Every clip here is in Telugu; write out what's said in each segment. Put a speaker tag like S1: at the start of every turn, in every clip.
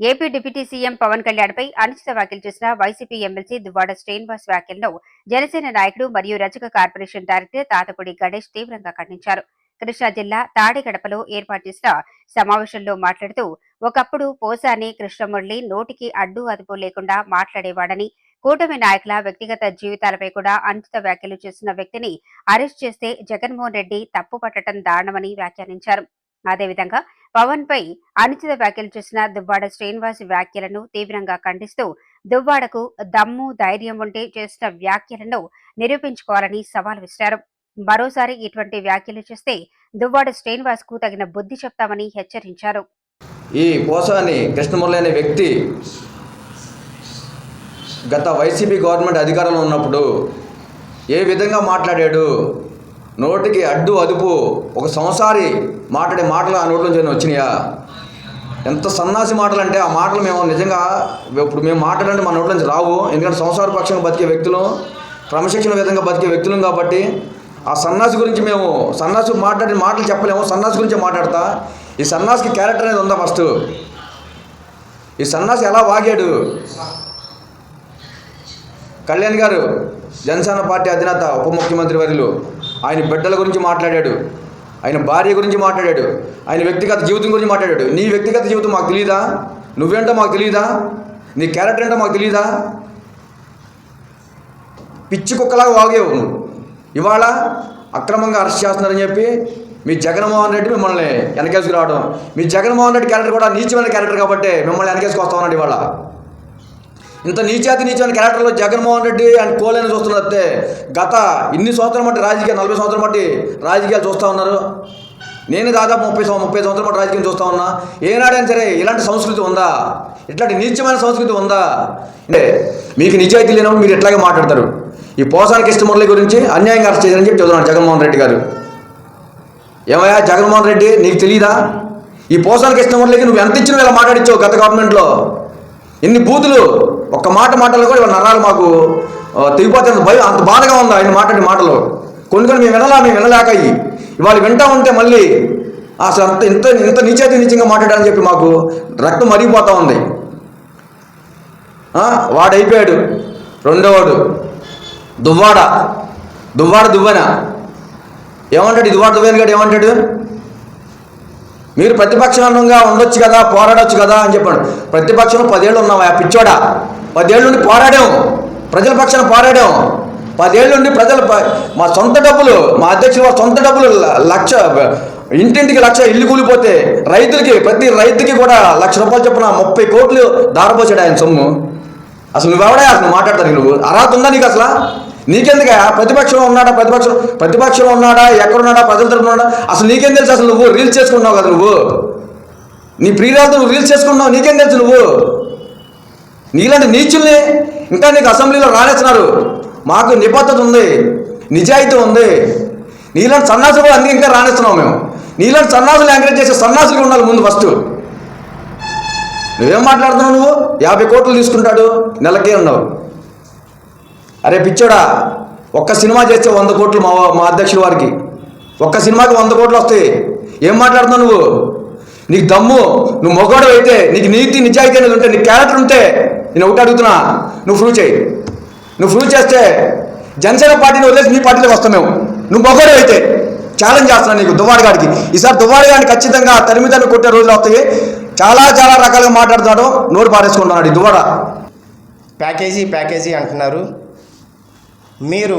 S1: ఏపీ డిప్యూటీ సీఎం పవన్ కళ్యాణ్పై అనుచిత వ్యాఖ్యలు చేసిన వైసీపీ ఎమ్మెల్సీ దువ్వాడ శ్రీనివాస్ వ్యాఖ్యలను జనసేన నాయకుడు మరియు రజక కార్పొరేషన్ డైరెక్టర్ తాతపూడి గణేష్ తీవ్రంగా ఖండించారు. కృష్ణా జిల్లా తాడిగడపలో ఏర్పాటు చేసిన సమావేశంలో మాట్లాడుతూ, ఒకప్పుడు పోసాని కృష్ణమురళి నోటికి అడ్డు అదుపు లేకుండా మాట్లాడేవాడని, కూటమి నాయకుల వ్యక్తిగత జీవితాలపై కూడా అనుచిత వ్యాఖ్యలు చేసిన వ్యక్తిని అరెస్ట్ చేస్తే జగన్మోహన్ రెడ్డి తప్పు పట్టడం దారుణమని వ్యాఖ్యానించారు. అదేవిధంగా పవన్ పై అనుచిత వ్యాఖ్యలు చేసిన దువ్వాడ శ్రీనివాస్ వ్యాఖ్యలను తీవ్రంగా ఖండిస్తూ, దువ్వాడకు దమ్ము ధైర్యం ఉంటే చేసిన వ్యాఖ్యలను నిరూపించుకోవాలని సవాల్ విసిరారు. మరోసారి ఇటువంటి వ్యాఖ్యలు చేస్తే దువ్వాడ శ్రీనివాస్ కు తగిన బుద్ధి చెప్తామని హెచ్చరించారు.
S2: ఈ పోసాని కృష్ణమురళి అనే వ్యక్తి గత వైసీపీ గవర్నమెంట్ అధికారంలో ఉన్నప్పుడు ఏ విధంగా మాట్లాడాడు, నోటికి అడ్డు అదుపు ఒక సంసారి మాట్లాడే మాటలు ఆ నోట్ల నుంచి వచ్చినాయా? ఎంత సన్నాసి మాటలు అంటే ఆ మాటలు మేము నిజంగా ఇప్పుడు మేము మాట్లాడంటే మా నోట్ల నుంచి రావు. ఎందుకంటే సంసార పక్షంగా బతికే వ్యక్తులు, క్రమశిక్షణ విధంగా బతికే వ్యక్తులం కాబట్టి ఆ సన్నాసి గురించి మేము సన్నాసి మాట్లాడిన మాటలు చెప్పలేము. సన్నాసి గురించే మాట్లాడతా. ఈ సన్నాసికి క్యారెక్టర్ అనేది ఉందా? ఫస్ట్ ఈ సన్నాసి ఎలా వాగాడు? కళ్యాణ్ గారు జనసేన పార్టీ అధినేత, ఉప ముఖ్యమంత్రి వర్యులు, ఆయన బిడ్డల గురించి మాట్లాడాడు, ఆయన భార్య గురించి మాట్లాడాడు, ఆయన వ్యక్తిగత జీవితం గురించి మాట్లాడాడు. నీ వ్యక్తిగత జీవితం మాకు తెలియదా? నువ్వేంటో మాకు తెలియదా? నీ క్యారెక్టర్ ఏంటో మాకు తెలియదా? పిచ్చి కుక్కలాగా వాగేవు నువ్వు. ఇవాళ అక్రమంగా అరెస్ట్ చేస్తున్నారని చెప్పి మీ జగన్మోహన్ రెడ్డి మిమ్మల్ని వెనకేసుకు రావడం, మీ జగన్మోహన్ రెడ్డి క్యారెక్టర్ కూడా నీచమైన క్యారెక్టర్ కాబట్టి మిమ్మల్ని వెనకేసుకు వస్తా ఉన్నాడు. ఇవాళ ఇంత నీచమైన క్యారెక్టర్లో జగన్మోహన్ రెడ్డి అండ్ కోలేని చూస్తున్నట్టే గత ఇన్ని సంవత్సరాల మట్టి రాజకీయాలు, 40 సంవత్సరాల మట్టి రాజకీయాలు చూస్తూ ఉన్నారు. నేను దాదాపు 30 సంవత్సరాల మట్టి రాజకీయం చూస్తూ ఉన్నా. ఏనాడైనా సరే ఇలాంటి సంస్కృతి ఉందా? ఇట్లాంటి నీచమైన సంస్కృతి ఉందా? అంటే మీకు నిజాయితీ లేనప్పుడు మీరు ఎట్లాగే మాట్లాడతారు. ఈ పోసాని కృష్ణమురళి గురించి అన్యాయంగా అరెస్ట్ చేశారని చెప్పి చదువుతున్నాడు జగన్మోహన్ రెడ్డి గారు. ఏమయ్యా జగన్మోహన్ రెడ్డి, నీకు తెలియదా? ఈ పోసాని కృష్ణమురళికి నువ్వు ఎంత ఇచ్చినా ఇలా మాట్లాడించావు గత గవర్నమెంట్లో. ఎన్ని బూతులు, ఒక్క మాటలు కూడా ఇవాళ నరాలు మాకు తెగిపోతే భయం, అంత బాధగా ఉంది ఆయన మాట్లాడే మాటలు. కొన్ని మేము వినలేక ఇవాళ వింటా ఉంటే మళ్ళీ అసలు అంత ఇంత నీచంగా మాట్లాడాలని చెప్పి మాకు రక్తం మరిగిపోతూ ఉంది. వాడైపోయాడు. రెండోవాడు దువ్వెన ఏమంటాడు? దువ్వెన గారు ఏమంటాడు? మీరు ప్రతిపక్షంగా ఉండొచ్చు కదా, పోరాడొచ్చు కదా అని చెప్పాడు. ప్రతిపక్షంలో 10 ఏళ్ళు ఉన్నావా పిచ్చోడా? 10 ఏళ్ళ నుండి పోరాడాం, ప్రజల పక్షాన పోరాడాం. 10 ఏళ్ళ నుండి ప్రజలు మా సొంత డబ్బులు, మా అధ్యక్షులు వాళ్ళ సొంత డబ్బులు ఇంటింటికి 1,00,000 ఇల్లు కూలిపోతే ప్రతి రైతుకి కూడా ₹1,00,000 చొప్పున 30 కోట్లు దారపోసాడు ఆయన సొమ్ము. అసలు నువ్వెవడా అసలు మాట్లాడతాను? నువ్వు అర్హత ఉందా నీకు? అసలు నీకెందుక? ప్రతిపక్షంలో ఉన్నాడా, ఎక్కడున్నాడా, ప్రజల తరపున ఉన్నాడా? అసలు నీకేం తెలుసు? అసలు నువ్వు రీల్స్ చేసుకుంటున్నావు కదా, నువ్వు నీ ప్రియురాలతో నువ్వు రీల్స్ చేసుకుంటున్నావు, నీకేం తెలుసు? నువ్వు నీలాంటి నీచుల్ని ఇంకా నీకు అసెంబ్లీలో రాణిస్తున్నారు. మాకు నిబద్ధత ఉంది, నిజాయితీ ఉంది. నీలాంటి సన్నాసులు కూడా అందుకే ఇంకా రాణిస్తున్నావు మేము. నీలాంటి సన్నాసులు ఎంకరేజ్ చేసే సన్నాసులు ఉండాలి ముందు ఫస్ట్. నువ్వేం మాట్లాడుతున్నావు? నువ్వు 50 కోట్లు తీసుకుంటాడు నెలకే ఉన్నావు. అరే పిచ్చోడా, ఒక్క సినిమా చేస్తే 100 కోట్లు మా అధ్యక్షుల వారికి. ఒక్క సినిమాకి 100 కోట్లు వస్తాయి. ఏం మాట్లాడుతున్నావు నువ్వు? నీకు దమ్ము, నువ్వు మొగోడు అయితే, నీకు నీతి నిజాయితీ అనేది ఉంటే, నీకు క్యారెక్టర్ ఉంటే, నేను ఒకటి అడుగుతున్నా, నువ్వు ప్రూవ్ చేయి. నువ్వు ప్రూవ్ చేస్తే జనసేన పార్టీని వదిలేసి నీ పార్టీలోకి వస్తాం మేము. నువ్వు మొగోడు అయితే ఛాలెంజ్ చేస్తున్నాను నీకు, దువ్వాడ గారికి. ఈసారి దువ్వాడ గారిని ఖచ్చితంగా తరిమి కొట్టే రోజులు వస్తాయి. చాలా రకాలుగా మాట్లాడుతున్నాడు, నోరు పారేసుకుంటున్నాడు ఈ దువ్వాడ.
S3: ప్యాకేజీ అంటున్నారు. మీరు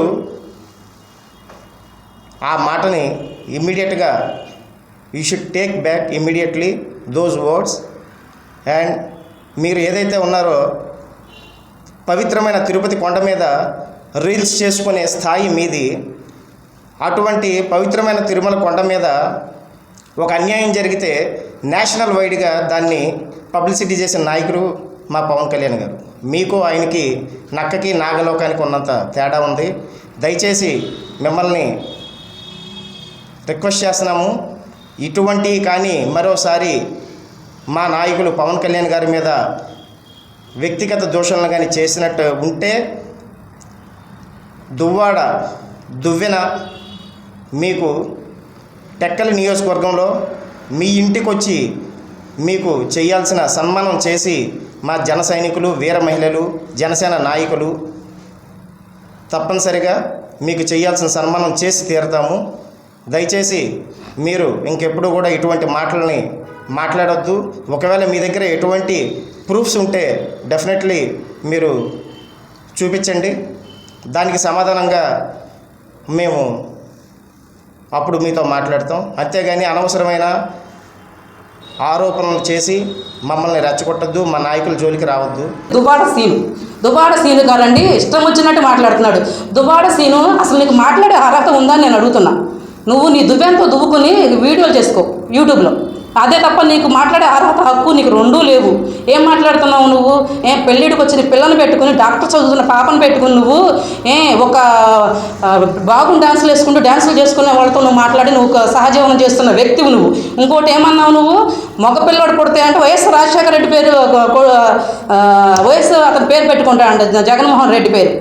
S3: ఆ మాటని ఇమ్మీడియట్గా you should take back immediately those words. And మీరు ఏదైతే ఉన్నారో పవిత్రమైన తిరుపతి కొండ మీద రీల్స్ చేసుకునే స్థాయి మీది. అటువంటి పవిత్రమైన తిరుమల కొండ మీద ఒక అన్యాయం జరిగితే నేషనల్ వైడ్గా దాన్ని పబ్లిసిటీ చేసిన నాయకుడు మా పవన్ కళ్యాణ్ గారు. మీకు ఆయనకి నక్కకి నాగలోకానికి ఉన్నంత తేడా ఉంది. దయచేసి మిమ్మల్ని రిక్వెస్ట్ చేస్తున్నాము, ఇటువంటి కానీ మరోసారి మా నాయకులు పవన్ కళ్యాణ్ గారి మీద వ్యక్తిగత దూషణలు కానీ చేసినట్టు ఉంటే దువ్వెన మీకు టెక్కలి నియోజకవర్గంలో మీ ఇంటికి వచ్చి మీకు చేయాల్సిన సన్మానం చేసి మా జన సైనికులు, వీర మహిళలు, జనసేన నాయకులు తప్పనిసరిగా మీకు చేయాల్సిన సన్మానం చేసి తీరుతాము. దయచేసి మీరు ఇంకెప్పుడు కూడా ఇటువంటి మాటలని మాట్లాడొద్దు. ఒకవేళ మీ దగ్గర ఎటువంటి ప్రూఫ్స్ ఉంటే డెఫినెట్లీ మీరు చూపించండి. దానికి సమాధానంగా మేము అప్పుడు మీతో మాట్లాడతాం. అంతేగాని అనవసరమైన ఆరోపణలు చేసి మమ్మల్ని రెచ్చగొట్టద్దు, మా నాయకుల జోలికి రావద్దు.
S4: దుబాడ సీను గారండి ఇష్టం వచ్చినట్టు మాట్లాడుతున్నాడు. దుబాడ సీను అసలు నీకు మాట్లాడే అర్హత ఉందా నేను అడుగుతున్నా. నువ్వు నీ దువ్వెంతో దువ్వుకుని వీడియోలు చేసుకో యూట్యూబ్లో, అదే తప్ప నీకు మాట్లాడే అర్హత, హక్కు నీకు రెండూ లేవు. ఏం మాట్లాడుతున్నావు నువ్వు? పెళ్ళిడికి వచ్చిన పిల్లని పెట్టుకుని, డాక్టర్ చదువుతున్న పాపను పెట్టుకుని నువ్వు ఒక బాగుండి డ్యాన్సులు చేసుకునే వాళ్ళతో నువ్వు మాట్లాడి నువ్వు సహజీవనం చేస్తున్న వ్యక్తివి నువ్వు. ఇంకోటి ఏమన్నావు నువ్వు? మగపిల్లవాడు పుడితే అంటే వైఎస్ రాజశేఖర రెడ్డి పేరు, వైఎస్ అతని పేరు పెట్టుకుంటా అంట, జగన్మోహన్ రెడ్డి పేరు.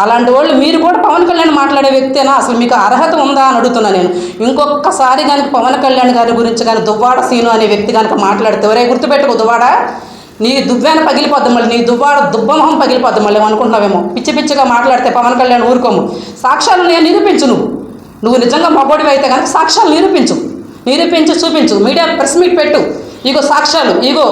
S4: అలాంటి వాళ్ళు మీరు కూడా పవన్ కళ్యాణ్ మాట్లాడే వ్యక్తేనా? అసలు మీకు అర్హత ఉందా అని అడుగుతున్నా నేను. ఇంకొకసారి కనుక పవన్ కళ్యాణ్ గారి గురించి కానీ దువ్వాడ సీను అనే వ్యక్తి కనుక మాట్లాడితే, ఒరే గుర్తుపెట్టుకో దువ్వాడ, నీ దువ్వాన పగిలిపోద్ది, మళ్ళీ నీ దువ్వాడ దుబ్బమొహం పగిలిపోద్ది మళ్ళీ అనుకుంటున్నావేమో. పిచ్చి పిచ్చిగా మాట్లాడితే పవన్ కళ్యాణ్ ఊరుకోము. సాక్ష్యాలు నేను నిరూపించు. నువ్వు నిజంగా మగోడివి అయితే కనుక సాక్ష్యాలు నిరూపించి చూపించు. మీడియా ప్రెస్ మీట్ పెట్టు. ఇగో సాక్ష్యాలు, ఇగో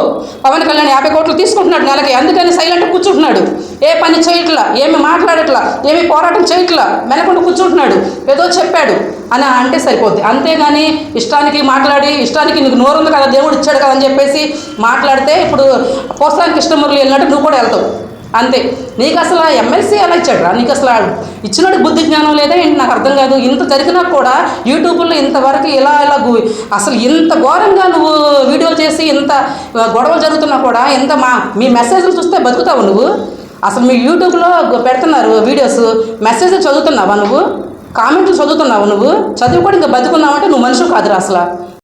S4: పవన్ కళ్యాణ్ 50 కోట్లు తీసుకుంటున్నాడు నెలకి, అందుకని సైలెంట్ కూర్చుంటున్నాడు. ఏ పని చేయట్లా, ఏమి మాట్లాడట్లా, ఏమి పోరాటం చేయట్లా, వెనకుండా కూర్చుంటున్నాడు. ఏదో చెప్పాడు అని అంటే సరిపోద్ది. అంతేగాని ఇష్టానికి మాట్లాడి, ఇష్టానికి నీకు నోరు ఉంది కదా, దేవుడు ఇచ్చాడు కదా అని చెప్పేసి మాట్లాడితే ఇప్పుడు పోస్తానికి కృష్ణమురళి వెళ్ళినట్టు నువ్వు కూడా వెళ్తావు అంతే. నీకు అసలు ఎమ్మెల్సీ ఎలా ఇచ్చాడురా? నీకు అసలు ఇచ్చినట్టు బుద్ధి జ్ఞానం లేదా ఏంటి? నాకు అర్థం కాదు. ఇంత జరిగినా కూడా యూట్యూబ్లో ఇంతవరకు ఇలా అసలు ఇంత ఘోరంగా నువ్వు వీడియోలు చేసి ఇంత గొడవలు జరుగుతున్నా కూడా మీ మెసేజ్లు చూస్తే బతుకుతావు నువ్వు? అసలు మీ యూట్యూబ్లో పెడుతున్నారు వీడియోస్, మెసేజ్లు చదువుతున్నావా నువ్వు? కామెంట్లు చదువుతున్నావు నువ్వు? చదువు కూడా ఇంకా బతుకున్నావు అంటే నువ్వు మనిషి కాదురా అసలు.